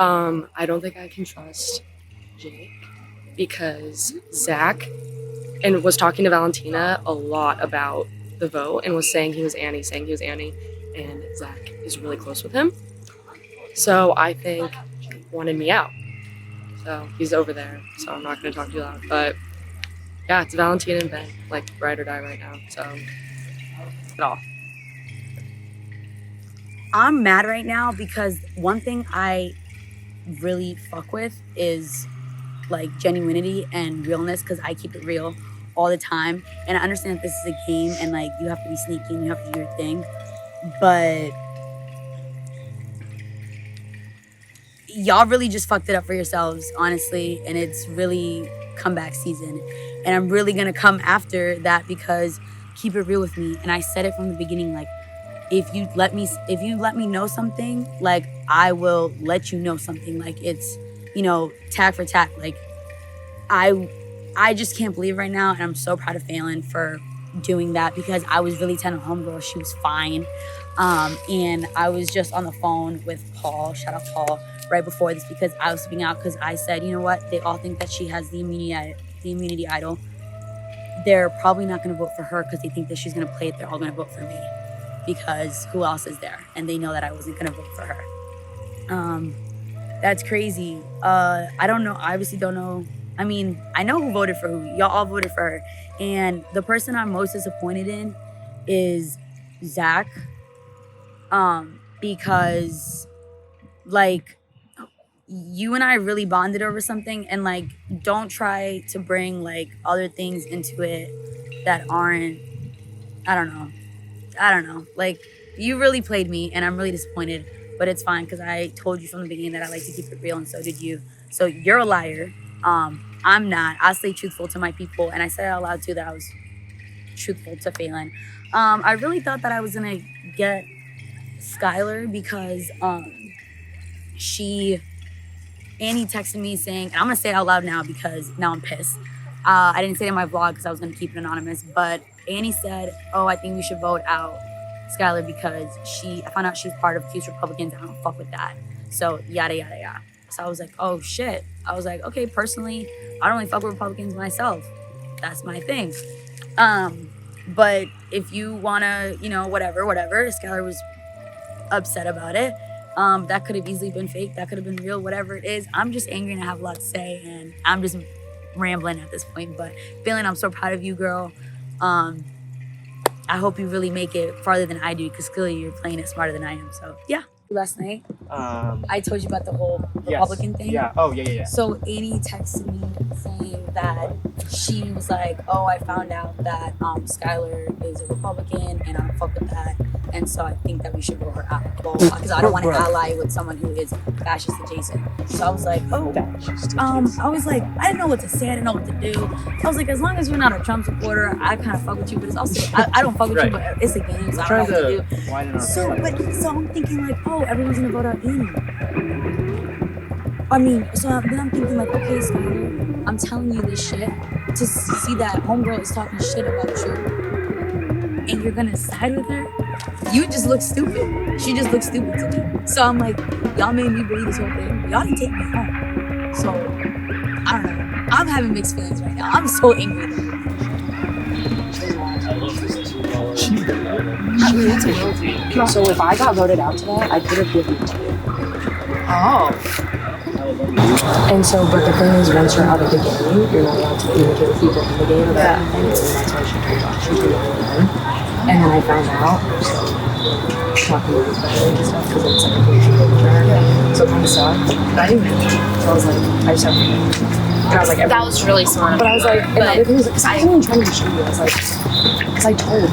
I don't think I can trust Jake because Zach and was talking to Valentina a lot about the vote and was saying he was Annie, and Zach is really close with him. So I think Jake wanted me out. So he's over there, so I'm not going to talk too loud. But yeah, it's Valentina and Ben, like ride or die right now. So at all. I'm mad right now because one thing I really fuck with is like genuinity and realness, because I keep it real all the time. And I understand that this is a game and like you have to be sneaky and you have to do your thing. But y'all really just fucked it up for yourselves, honestly. And it's really comeback season. And I'm really gonna come after that because keep it real with me. And I said it from the beginning, like, if you let me know something, like I will let you know something. Like it's, you know, tag for tag. Like I just can't believe right now, and I'm so proud of Phelan for doing that because I was really telling homegirl she was fine. And I was just on the phone with Paul, shout out Paul, right before this because I was speaking out because I said, you know what, they all think that she has the immunity idol. They're probably not going to vote for her because they think that she's going to play it. They're all going to vote for me because who else is there? And they know that I wasn't going to vote for her. That's crazy. I don't know. I obviously don't know. I mean, I know who voted for who. Y'all all voted for her. And the person I'm most disappointed in is Zach. Because like you and I really bonded over something, and like don't try to bring like other things into it that aren't, I don't know. Like you really played me and I'm really disappointed, but it's fine because I told you from the beginning that I like to keep it real, and so did you. So you're a liar. I'm not. I stay truthful to my people, and I said it out loud too that I was truthful to Phelan. I really thought that I was gonna get Skylar because Annie texted me saying, and I'm gonna say it out loud now because now I'm pissed. I didn't say it in my vlog because I was gonna keep it anonymous, but Annie said, oh, I think we should vote out Skylar because I found out she's part of Cuse Republicans and I don't fuck with that. So yada yada yada. So I was like, oh shit. I was like, okay, personally, I don't really fuck with Republicans myself. That's my thing. But if you wanna, you know, whatever, Skylar was upset about it. That could have easily been fake. That could have been real, whatever it is. I'm just angry and I have a lot to say and I'm just rambling at this point. But Phelan, I'm so proud of you, girl. I hope you really make it farther than I do because clearly you're playing it smarter than I am. So yeah. Last night, I told you about the whole Republican thing. Yeah. Oh, yeah. So Annie texted me saying that she was like, oh, I found out that Skylar is a Republican and I don't fuck with that. And so I think that we should vote her out. Because I don't want to ally with someone who is fascist adjacent. So I was like, oh, I was like, I didn't know what to say. I didn't know what to do. I was like, as long as you're not a Trump supporter, I kind of fuck with you. But it's also, I don't fuck with you, but it's a game. So I don't know what to do. So I'm thinking like, oh, everyone's going to vote out Annie. I mean, so then I'm thinking like, okay, Skylar, I'm telling you this shit to see that homegirl is talking shit about you. And you're gonna side with her? You just look stupid. She just looks stupid to me. So I'm like, y'all made me believe this whole thing. Y'all didn't take me home. So, I don't know. I'm having mixed feelings right now. I'm so angry. So if I got voted out today, I could have given it. Oh. And so, but the thing is, once you're out of the game, you're not allowed to communicate with people in the game about anything. And that's why she told me in. And then I found out, talking to her and stuff, because it's like a huge thing for her. So it kind of sucked. But I didn't really. So I was like, I just have to. And I was like, that was really smart. But I was like, and the other thing was, because I wasn't even trying to be shady. I was like, because I told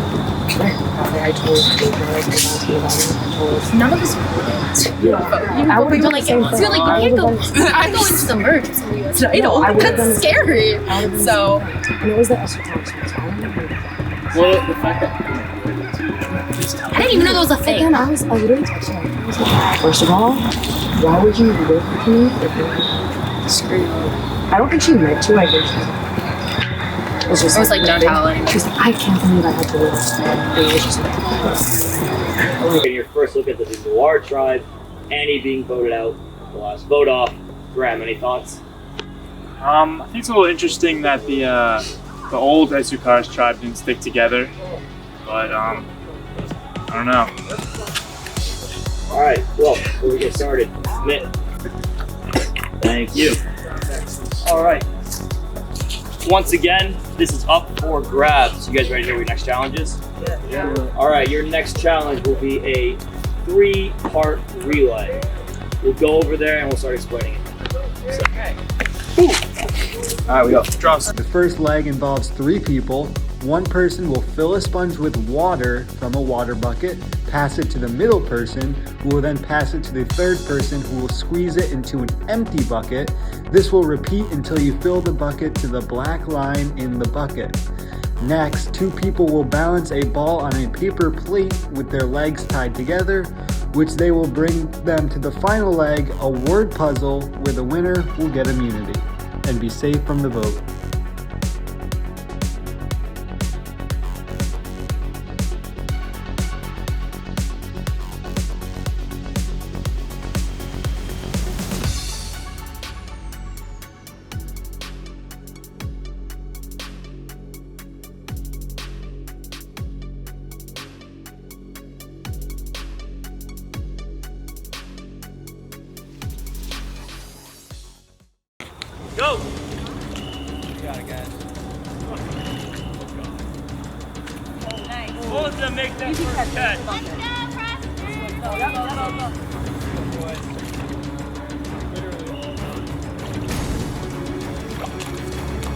Claire about it. I told Pedro, I told about it. None of us I would like, so like, you can't go. I go into the merge with somebody else. That's scary. So, and it was the esoteric. Well, the fact that I didn't even know there was a thing. And I literally texted her. I was like, first of all, why would you live with me if you're screwed? I don't think she meant to. I think she it was like, don't tell anyone. She's like, I can't believe I had to live with her. It was just like, in your first look at the Noir tribe, Annie being voted out, the last vote off. Graham, any thoughts? I think it's a little interesting that the old Syracuse tribe didn't stick together, but I don't know. All right, well, before we get started, Mitt. Thank you. All right. Once again, this is up for grabs. You guys ready to hear what your next challenge is? Yeah. All right, your next challenge will be a 3-part relay. We'll go over there and we'll start explaining it. All right, we go. The first leg involves 3 people. One person will fill a sponge with water from a water bucket, pass it to the middle person, who will then pass it to the third person, who will squeeze it into an empty bucket. This will repeat until you fill the bucket to the black line in the bucket. Next, 2 people will balance a ball on a paper plate with their legs tied together, which they will bring them to the final leg, a word puzzle, where the winner will get immunity and be safe from the vote. Go! Hold to make that first catch.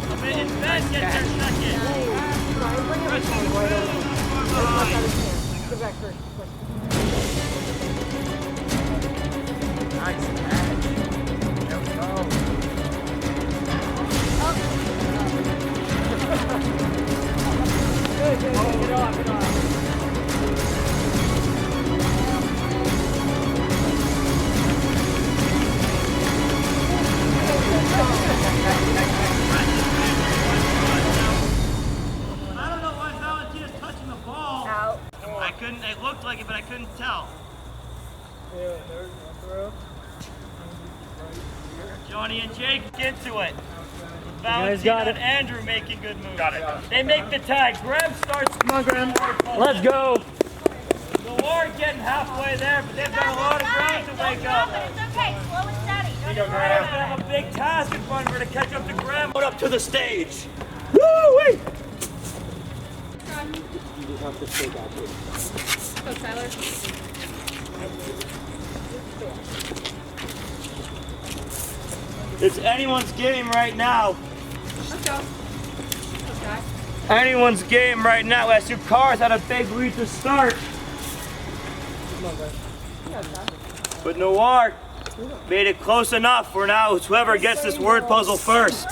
Come in and bend, get their second. Nice catch. There we go. Get off, get off. I don't know why Valentina's touching the ball. Out. I couldn't, it looked like it, but I couldn't tell. Yeah, there's no throw. Johnny and Jake, get to it. Valentina and Andrew making good moves. Got it. They make the tag. Graham starts. Come on, Graham. Let's go. The Lord getting halfway there, but they've got a lot of ground to wake up. It's okay. Slow and steady. Graham's gonna have a big task in front of her to catch up to Graham. Up to the stage. Woo-wee! You just have to stay back here. Go, Tyler. It's anyone's game right now. Let's go. Let's go. Anyone's game right now. Syracuse had a big lead to start. But Noir made it close enough for now. It's whoever gets this word puzzle first.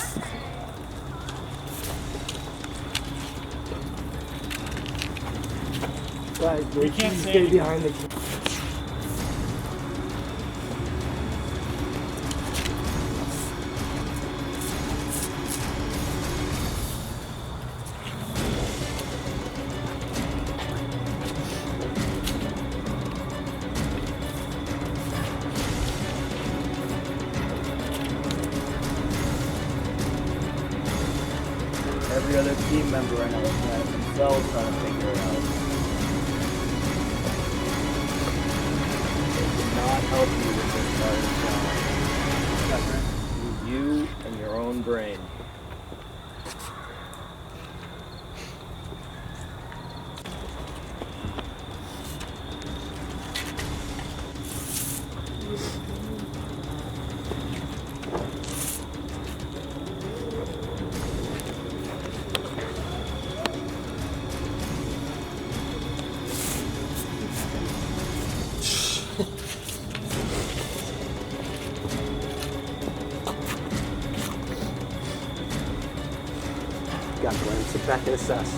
We can't stay behind the. Every other team member right now looking at it themselves, trying to figure it out. It did not help you with this starting challenge. Use you and your own brain. Got to learn. Sit back and assess.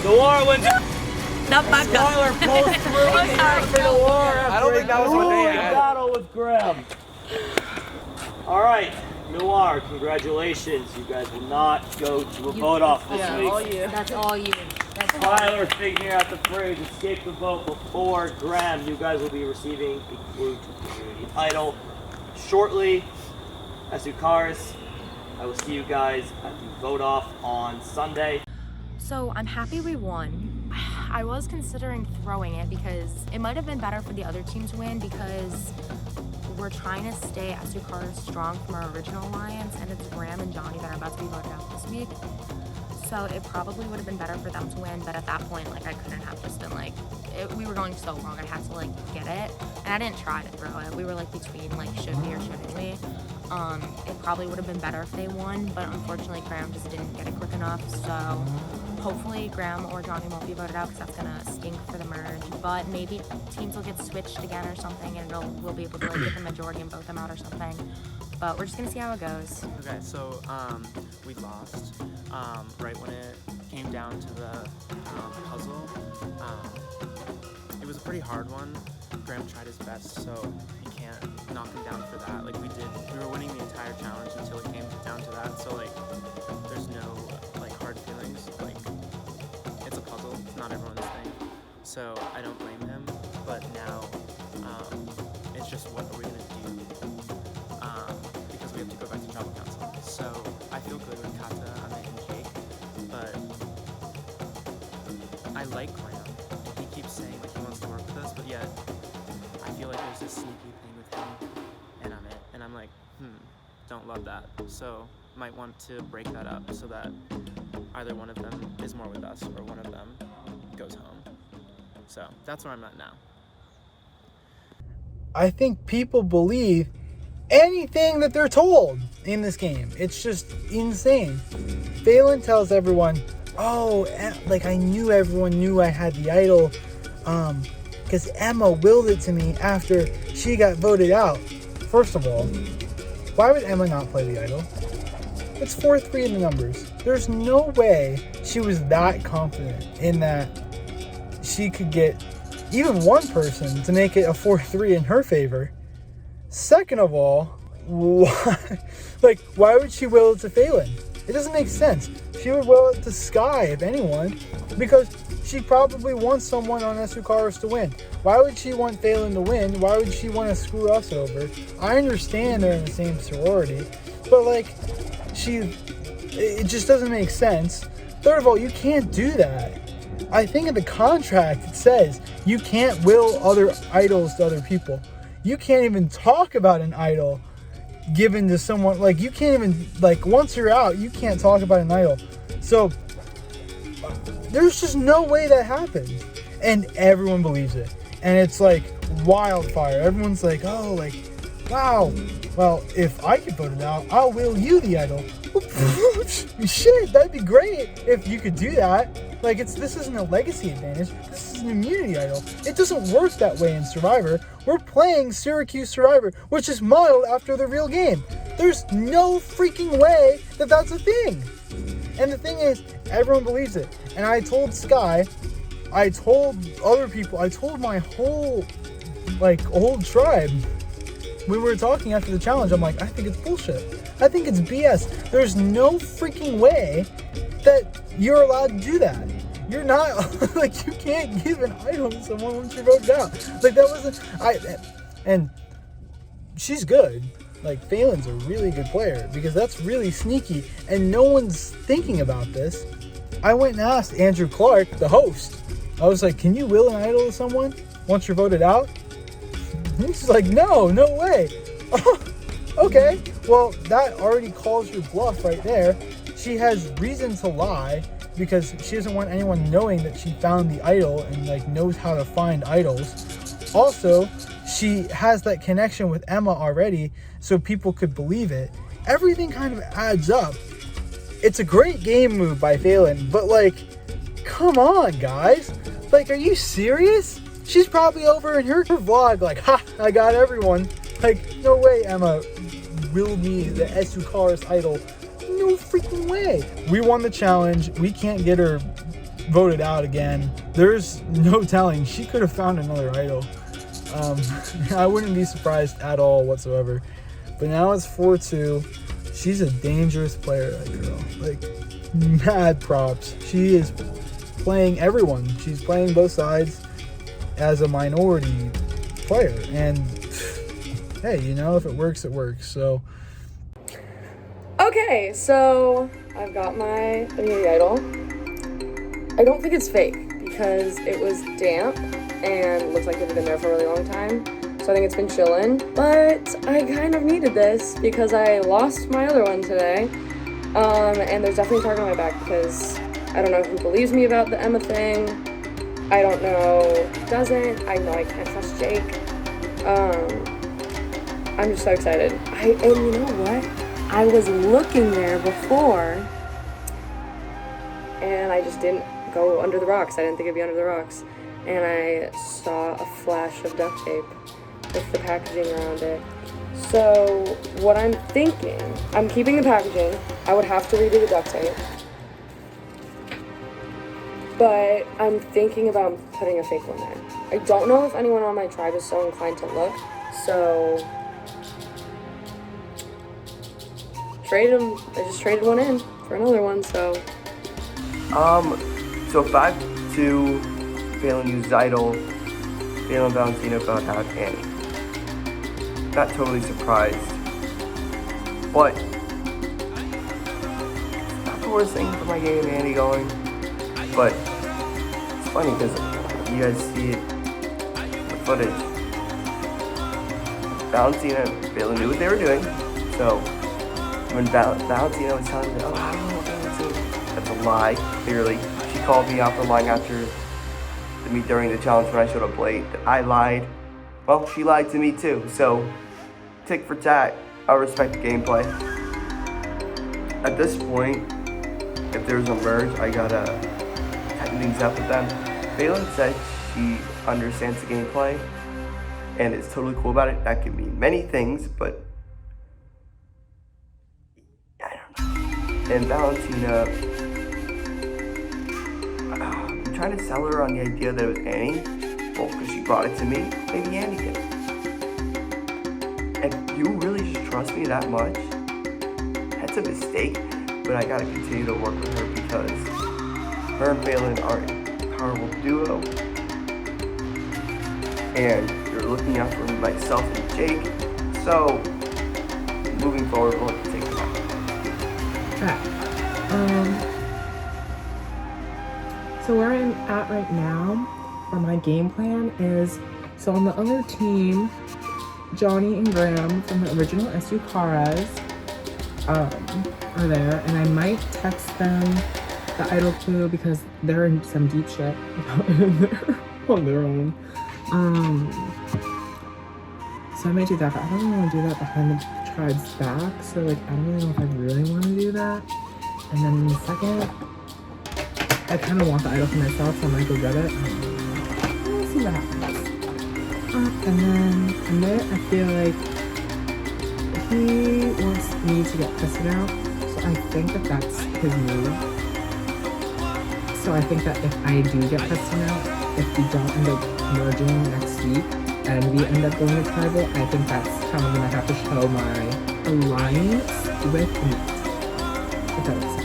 Delora wins. Not back up. Tyler pulls through for Delora. I don't think that was what they had. Battle with Graham. All right, Noir, congratulations. You guys will not go to a vote off this week. That's all you. Tyler, figure out the phrase, escape the vote before Graham. You guys will be receiving a Glue to Community title shortly. Asukaris, I will see you guys at the vote off on Sunday. So I'm happy we won. I was considering throwing it because it might have been better for the other team to win because we're trying to stay Asukaris strong from our original alliance, and it's Graham and Johnny that are about to be voted out this week. So it probably would have been better for them to win, but at that point, like, I couldn't have just been like, we were going so wrong, I had to like get it, and I didn't try to throw it. We were like between like, should we or shouldn't we? It probably would have been better if they won, but unfortunately Graham just didn't get it quick enough, so hopefully Graham or Johnny won't be voted out because that's gonna stink for the merge, but maybe teams will get switched again or something, and we'll be able to like get the majority and vote them out or something. But we're just gonna see how it goes. Okay, so we lost right when it came down to the puzzle. It was a pretty hard one. Graham tried his best, so you can't knock him down for that. Like we were winning the entire challenge until it came down to that. So like, there's no like hard feelings. Like it's a puzzle. It's not everyone's thing. So I don't blame him. But now it's just what are we gonna do? Because we have to go back to tribal council. So I feel good with Kata, Amit, and Jake, but I like Graham. And he keeps saying like he wants to work with us, but yet I feel like there's this sneaky thing with him and Amit, and I'm like, don't love that. So might want to break that up so that either one of them is more with us or one of them goes home. So that's where I'm at now. I think people believe anything that they're told in this game. It's just insane. Phelan tells everyone, oh, like I knew everyone knew I had the idol because Emma willed it to me after she got voted out. First of all, why would Emma not play the idol? It's 4-3 in the numbers. There's no way she was that confident in that she could get even one person to make it a 4-3 in her favor. Second of all, why would she will it to Phelan? It doesn't make sense. She would will it to Sky, if anyone, because she probably wants someone on Asukaris to win. Why would she want Phelan to win? Why would she want to screw us over? I understand they're in the same sorority, but like, it just doesn't make sense. Third of all, you can't do that. I think in the contract it says you can't will other idols to other people. You can't even talk about an idol given to someone. Like, you can't even, like, once you're out, you can't talk about an idol. So there's just no way that happens, and everyone believes it, and it's like wildfire. Everyone's like, oh, like, wow, well, if I get voted out, I'll will you the idol. Shit, that'd be great if you could do that. Like, this isn't a legacy advantage, this is an immunity idol. It doesn't work that way in Survivor. We're playing Syracuse Survivor, which is modeled after the real game. There's no freaking way that that's a thing. And the thing is, everyone believes it. And I told Sky, I told other people, I told my whole, like, old tribe, we were talking after the challenge, I'm like, I think it's bullshit. I think it's BS. There's no freaking way that you're allowed to do that. You're not, like, you can't give an idol to someone once you're voted out. Like, that wasn't, and she's good. Like, Phelan's a really good player because that's really sneaky and no one's thinking about this. I went and asked Andrew Clark, the host. I was like, can you will an idol to someone once you're voted out? And he's like, no way. Okay, well, that already calls your bluff right there. She has reason to lie because she doesn't want anyone knowing that she found the idol and, like, knows how to find idols. Also, she has that connection with Emma already, so people could believe it. Everything kind of adds up. It's a great game move by Phelan, but, like, come on, guys. Like, are you serious? She's probably over in her vlog like, ha, I got everyone. Like, no way Emma willed me the Asukaris idol. No freaking way. We won the challenge. We can't get her voted out again. There's no telling. She could have found another idol. I wouldn't be surprised at all whatsoever. But now it's 4-2. she's a dangerous player, that girl. Like, mad props. She is playing everyone. She's playing both sides as a minority player. And hey, you know, if it works, it works. So. Okay, so I've got my immunity idol. I don't think it's fake because it was damp and looks like it had been there for a really long time. So I think it's been chilling, but I kind of needed this because I lost my other one today. And there's definitely a target on my back because I don't know who believes me about the Emma thing. I don't know who doesn't. I know I can't trust Jake. I'm just so excited. And you know what? I was looking there before and I just didn't go under the rocks. I didn't think it'd be under the rocks. And I saw a flash of duct tape with the packaging around it. So what I'm thinking, I'm keeping the packaging. I would have to redo the duct tape. But I'm thinking about putting a fake one there. I don't know if anyone on my tribe is so inclined to look, so I just traded one in for another one, so. So 5-2, Phelan used Idol, Phelan Valentino felt out Annie. Not totally surprised, but it's not the worst thing for my game, Annie going, but it's funny because you guys see it, the footage. Valentino and Phelan knew what they were doing, so when Valentino was telling me, oh, I don't know what Valentino, that's a lie, clearly. She called me out for lying after the meet during the challenge when I showed up late. I lied. Well, she lied to me too, so tick for tat. I'll respect the gameplay. At this point, if there's a merge, I gotta tighten things up with them. Phelan said she understands the gameplay and is totally cool about it. That could mean many things, but and Valentina, I'm trying to sell her on the idea that it was Annie. Well, because she brought it to me, maybe Annie did. And you really just trust me that much? That's a mistake, but I gotta continue to work with her because her and Phelan are a powerful duo. And you're looking out for myself and Jake. So, moving forward, we'll have to take it out. So where I'm at right now for my game plan is, so on the other team, Johnny and Graham from the original SU Caras are there, and I might text them the idol clue because they're in some deep shit on their own. So I might do that, but I don't really want to do that behind the tribe's back, so like I don't really know if I really want to do that. And then in the second, I kind of want the idol for myself, so I might go get it. We'll see what happens. And then in there, I feel like he wants me to get pissed out, so I think that that's his move. So I think that if I do get pissed out, if we don't end up merging next week, and we end up going to tribal, I think that's kind of when I have to show my alliance with meat. If that makes sense.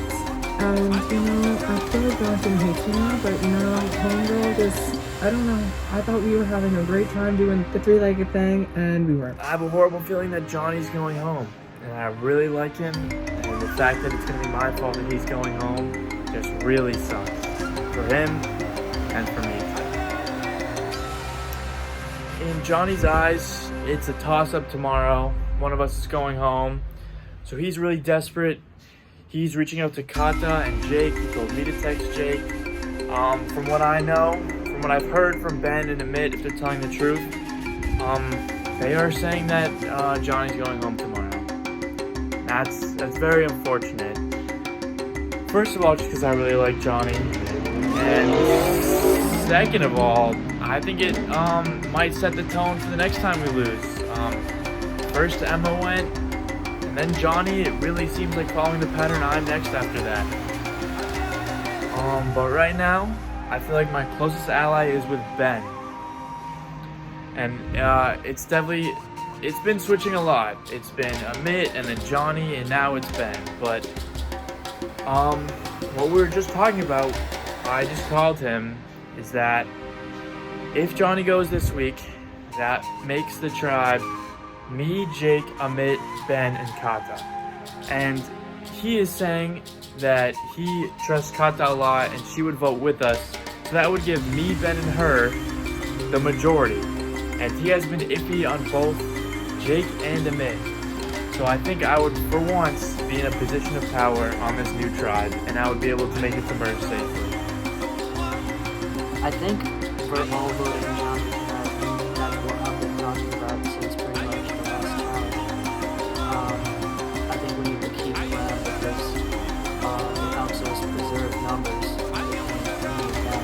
And, you know, I feel like Jonathan hates me now, but, you know, homegirl just, I don't know. I thought we were having a great time doing the three-legged thing, and we weren't. I have a horrible feeling that Johnny's going home, and I really like him, and the fact that it's going to be my fault that he's going home just really sucks. For him, and for me. In Johnny's eyes, it's a toss-up tomorrow. One of us is going home. So he's really desperate. He's reaching out to Kata and Jake. He told me to text Jake. From what I know, from what I've heard from Ben and Amit, if they're telling the truth, they are saying that Johnny's going home tomorrow. That's very unfortunate. First of all, just because I really like Johnny. And second of all, I think it might set the tone for the next time we lose. First Emma went, and then Johnny. It really seems like following the pattern. I'm next after that. But right now, I feel like my closest ally is with Ben. And it's definitely it's been switching a lot. It's been Amit and then Johnny and now it's Ben. But what we were just talking about, I just called him, is that if Johnny goes this week, that makes the tribe me, Jake, Amit, Ben, and Kata. And he is saying that he trusts Kata a lot and she would vote with us. So that would give me, Ben, and her the majority. And he has been iffy on both Jake and Amit. So I think I would, for once, be in a position of power on this new tribe, and I would be able to make it to merge safely. I think for all voting Johnny tonight, that's what I've been talking about since pretty much the last challenge. I think we need to keep Graham because it helps us preserve numbers between me and Ben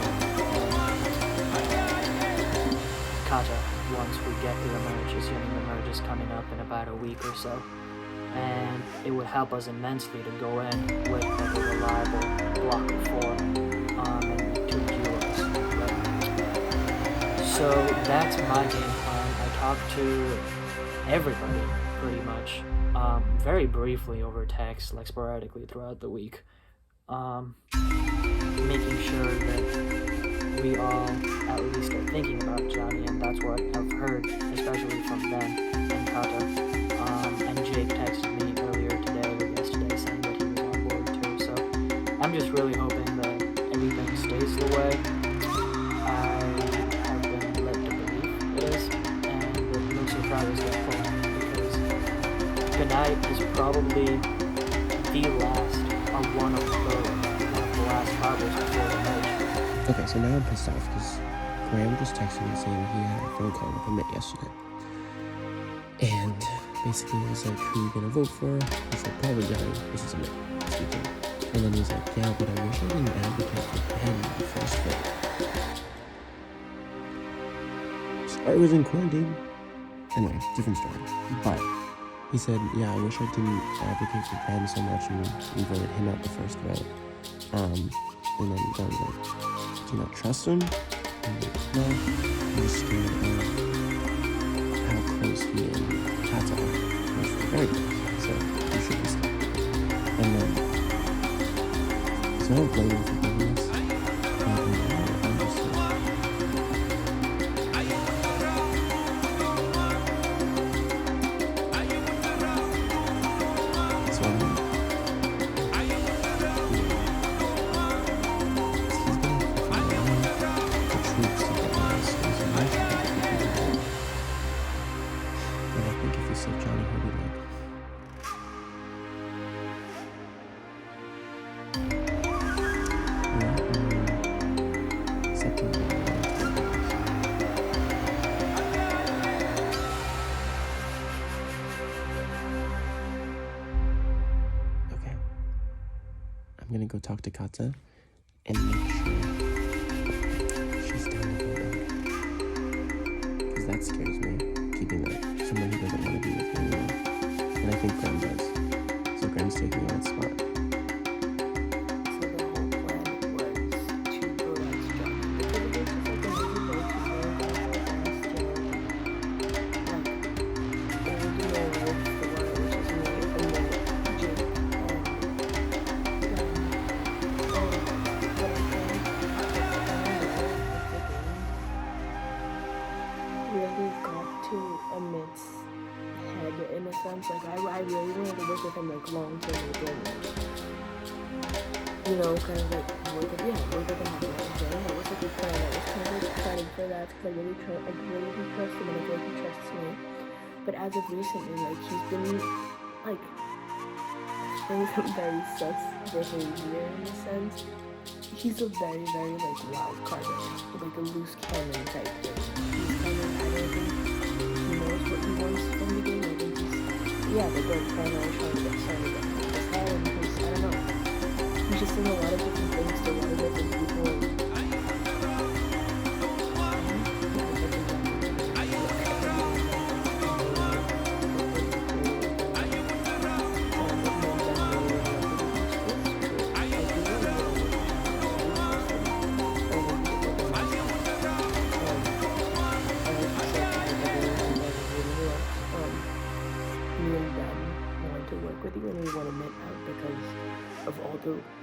and Kata once we get to the merge, assuming the merge is coming up in about a week or so. And it would help us immensely to go in with like a reliable block of 4 and 2 duos. So that's my game plan. I talked to everybody pretty much, very briefly over text, like sporadically throughout the week, making sure that we all at least are thinking about Johnny, and that's what I've heard, especially from Ben and Kata. And Jake texted me earlier today or yesterday saying that he was on board too. So I'm just really hoping that everything stays the way I have been led to believe it is, and that no surprises get pulled, because tonight is probably the last of one of the last harbors before the merge. Okay, so now I'm pissed off because Graham just texted me saying he had a phone call with Amit yesterday. And basically it was like, who are you gonna vote for? He said, probably Johnny. This is Amit speaking. And then he's like, yeah, but I wish I didn't advocate for Ben in the first vote. So I was in quarantine. Anyway, different story. But he said, yeah, I wish I didn't advocate for Ben so much and we voted him out the first vote. And then Johnny's like, do you not trust him? And I'm like, no, I'm just scared of how close he and Kata are. Which are very close, so you should be scared. And then, so I don't blame him for doing this. I'm just like, so I'm like, I'm gonna go talk to Kata and make sure she's down to vote out. Because that scares me, keeping that somebody who doesn't want to be with me anymore. And I think Graham does. So Graham's taking that spot. I really wanted to work with him like long term again. You know, kind of like work with him like long term. That was a good plan. I was kind of like excited for that because I really do trust him and I feel like he trusts me. But as of recently, like he's been like showing some very sus behavior in a sense. He's a very, very like wild card, like a loose cannon type thing. He's kind of, I don't think he knows what he wants from the game. I think he's the good friend always trying to get started at his head, and he's, I don't know, he's just saying a lot of different things to a lot of different people.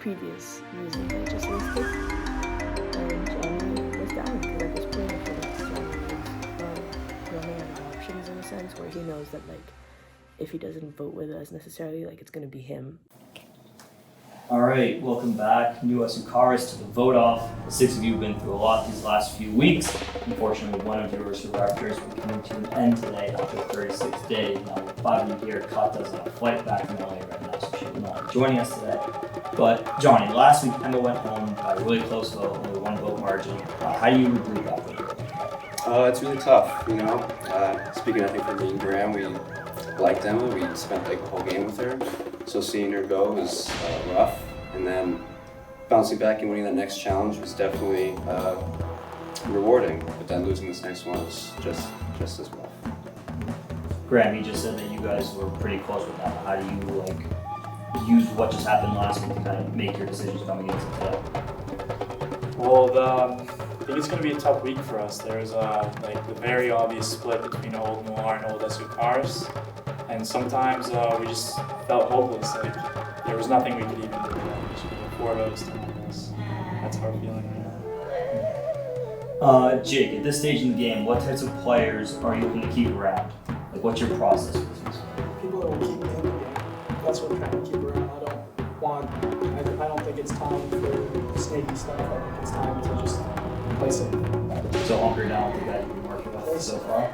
previous reasons I just listed. And Johnny was down because at this point I feel like Johnny is running out of options in a sense where he knows that like if he doesn't vote with us necessarily, like it's gonna be him. All right, welcome back, new Asukaris, to the vote off. The 6 of you have been through a lot these last few weeks. Unfortunately, one of your survivors will come to an end today after 36 days. Now, with 5 of you here, Kata's on a flight back from LA right now, so she will not be joining us today. But Johnny, last week Emma went home by a really close vote, only 1 vote margin. How do you regroup after that? It's really tough, you know. Speaking, I think, for me and Graham, we liked Emma. We spent like the whole game with her. So seeing her go was rough, and then bouncing back and winning that next challenge was definitely rewarding. But then losing this next one was just as rough. Graham, you just said that you guys were pretty close with Emma. How do you use what just happened last week to kind of make your decisions coming into today? Well, I think it's going to be a tough week for us. There's like the very obvious split between Old Noir and Old Asukaris. And sometimes we just felt hopeless, like there was nothing we could even do. Just 4 votes to this. That's our feeling right now. Jake, at this stage in the game, what types of players are you looking to keep around? Like, what's your process with this? People that will keep me in the game. That's what I'm trying to keep around. I don't think it's time for snaky stuff. I think it's time to just play safe. So hunker down with the guy you've been working with so far?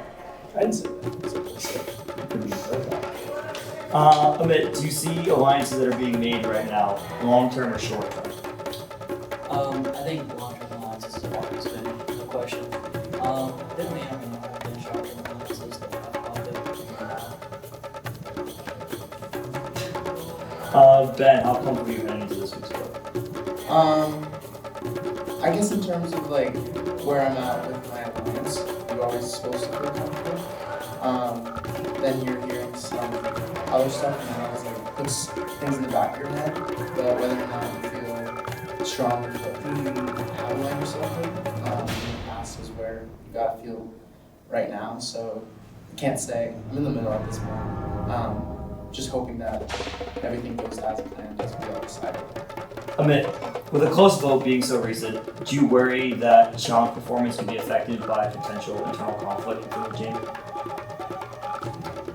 I didn't say that. Amit, do you see alliances that are being made right now, long-term or short-term? I think long-term alliances has always been the question. There may or may not have been short-term alliances that have popped up. Ben, how comfortable are you heading into this week's vote? I guess in terms of like where I'm at with my alliance, you're always supposed to feel comfortable. Then you're hearing some other stuff and that always like puts things in the back of your head, but whether or not you feel strong with how to line yourself in the past is where you gotta feel right now. So I can't say I'm in the middle at this point. Just hoping that everything goes as planned as we all decided. Amit, with a close vote being so recent, do you worry that Sean's performance could be affected by potential internal conflict within the team?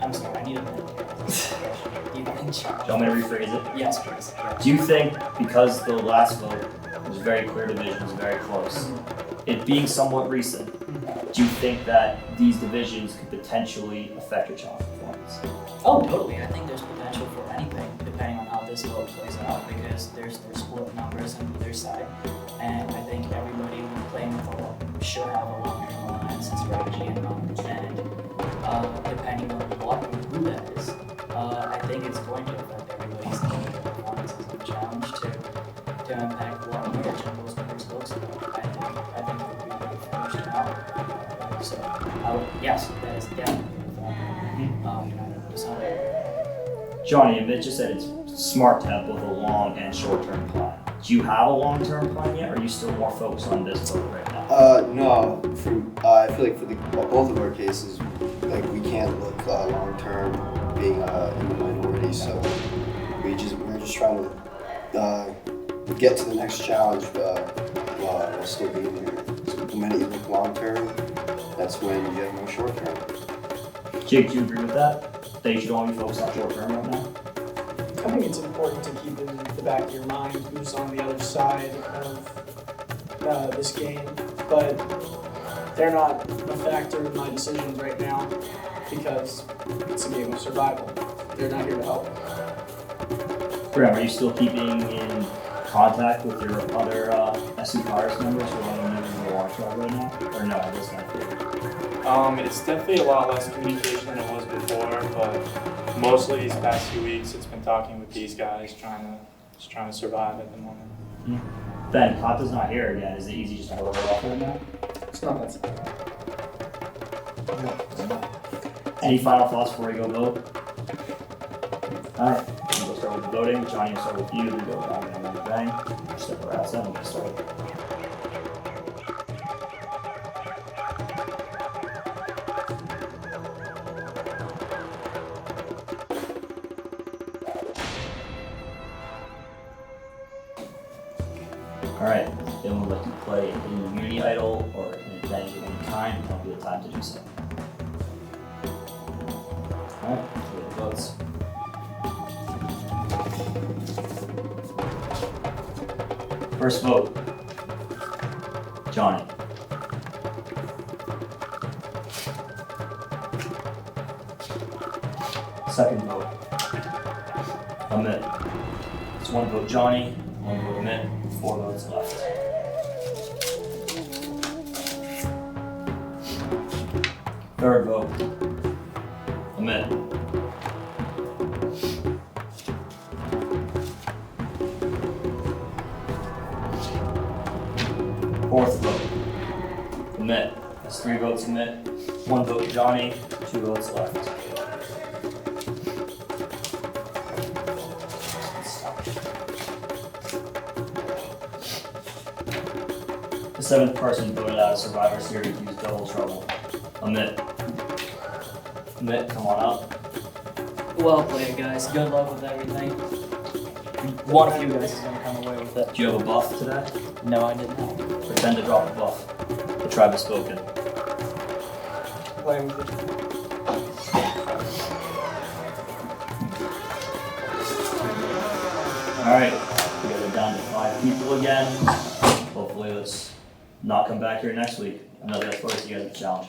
I'm sorry, I need a minute. Do you want me to rephrase it? Yes, please. Yeah. Do you think, because the last vote was very clear divisions, very close, it being somewhat recent, do you think that these divisions could potentially affect your Sean's performance? Oh, totally. I think there's potential for anything, depending on how this vote plays out, because there's split numbers on either side, and I think everybody playing with a should have a long-term alliance and strategy in mind, and depending on what and who that is, I think it's going to affect everybody's performances in the challenge to impact what merge and those numbers looks like. I think it would be good for us to know. So, yes, that is definitely a factor. Johnny, Amit just said it's smart to have both a long and short-term plan. Do you have a long-term plan yet, or are you still more focused on this vote right now? No. I feel like for both of our cases, like we can't look long-term being in the minority. So we're just trying to get to the next challenge while still being here. So the minute you look long-term, that's when you have no short-term. Jake, do you agree with that? That you should only be focused on short-term right now? I think it's important to keep in the back of your mind who's on the other side of this game, but they're not a factor in my decisions right now because it's a game of survival. They're not here to help. Graham, are you still keeping in contact with your other Asukaris members who are on the watch right now? Or no, that's not fair? It's definitely a lot less communication than it was before, but mostly these past few weeks it's been talking with these guys, trying to survive at the moment. Mm-hmm. Ben, Kata's not here again. Is it easy just to hold her off right now? It's not that simple. Any final thoughts before we go vote? Alright, we'll start with the voting. Johnny, we'll start with you. We go down and then bang. Step around 7, we'll start. If anyone would like to play an immunity idol or an advantage of any kind, that'll be the time to do so. Alright, let's get the votes. First vote, Johnny. Second vote, Amit. It's 1 vote Johnny, 1 vote Amit, 4 votes left. Third vote, Amit. Fourth vote, Amit. That's 3 votes Amit, 1 vote Johnny, 2 votes left. The 7th person voted out of Survivor Syracuse double trouble. Amit. Amit, come on up. Well played, guys. Good luck with everything. One of you guys is gonna come away with it. Do you have a buff today? No, I did not. Pretend to drop a buff. The tribe has spoken. Play with it. Alright, we got it down to 5 people again. Hopefully let's not come back here next week. Another that's for you guys a challenge.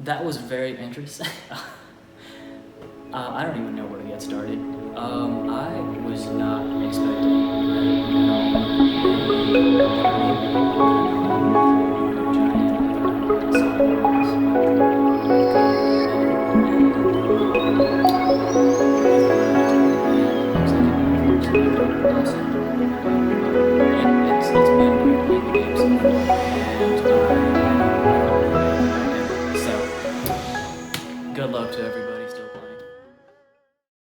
That was very interesting. I don't even know where to get started. I was not